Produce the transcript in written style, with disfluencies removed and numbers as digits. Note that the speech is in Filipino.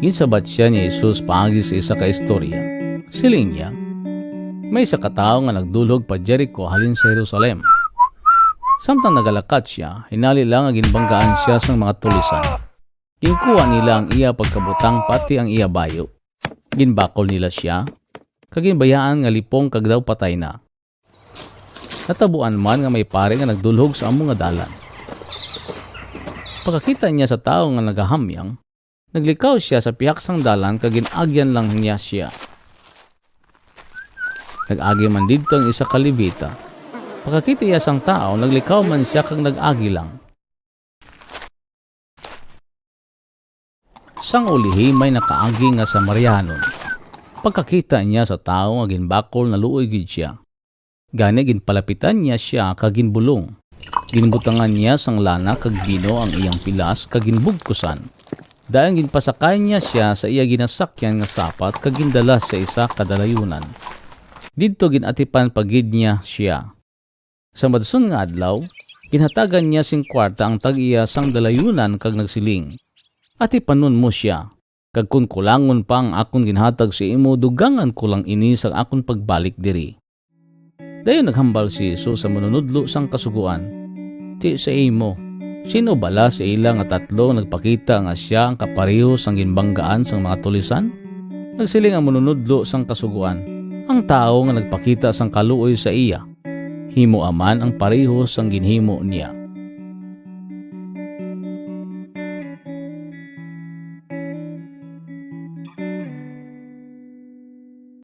Ginsabat siya ni Jesus paagi sa isa ka istorya. Siling niya, may isa ka tao nga nagdulog pa Jericho halin sa Jerusalem. Samtang nagalakat siya, hinali lang nga ginbanggaan siya sa mga tulisan. Ginkuha nila ang iya pagkabutang pati ang iya bayo. Ginbakol nila siya, kaginbayaan nga lipong kagdaw patay na. Natabuan man nga may pare nga nagdulhog sa among nga dalan. Pagkakita niya sa tao nga nagahamyang, naglikaw siya sa pihak sang dalan kagin-agyan lang niya siya. Nag-agi man dito ang isa ka Levita. Pagkakita niya sang tao, naglikaw man siya kag nag-agi lang. Sang ulihi may nakaagi nga Samarianon. Pagkakita niya sa tao nga ginbakol na luoy gid siya. Gani ginpalapitan niya siya kag ginbulong. Ginbutangan niya sang lana kag bino ang iyang pilas kag ginbugkusan. Dahil ginpasakay niya siya sa iya ginasakyan nga sapat kag gindala sa isa kadalayunan. Didto ginatipan pagid niya siya. Sa madson nga adlaw, ginhatagan niya sing kwarta ang tag-iya sang dalayunan kag nagsiling. Atipanon mo siya, kag kun kulangon pa ang akon ginhatag si imo, dugangan ko lang ini sa akon pagbalik diri. Dayon naghambal si Jesus sa manunudlo sang kasuguan. Ti sa imo, sino bala sa ila nga tatlo nagpakita nga siya ang kapareho sang ginbanggaan sang mga tulisan? Nagsiling ang manunudlo sang kasuguan. Ang tao nga nagpakita sang kaluoy sa iya, himo aman ang pareho sang ginhimo niya.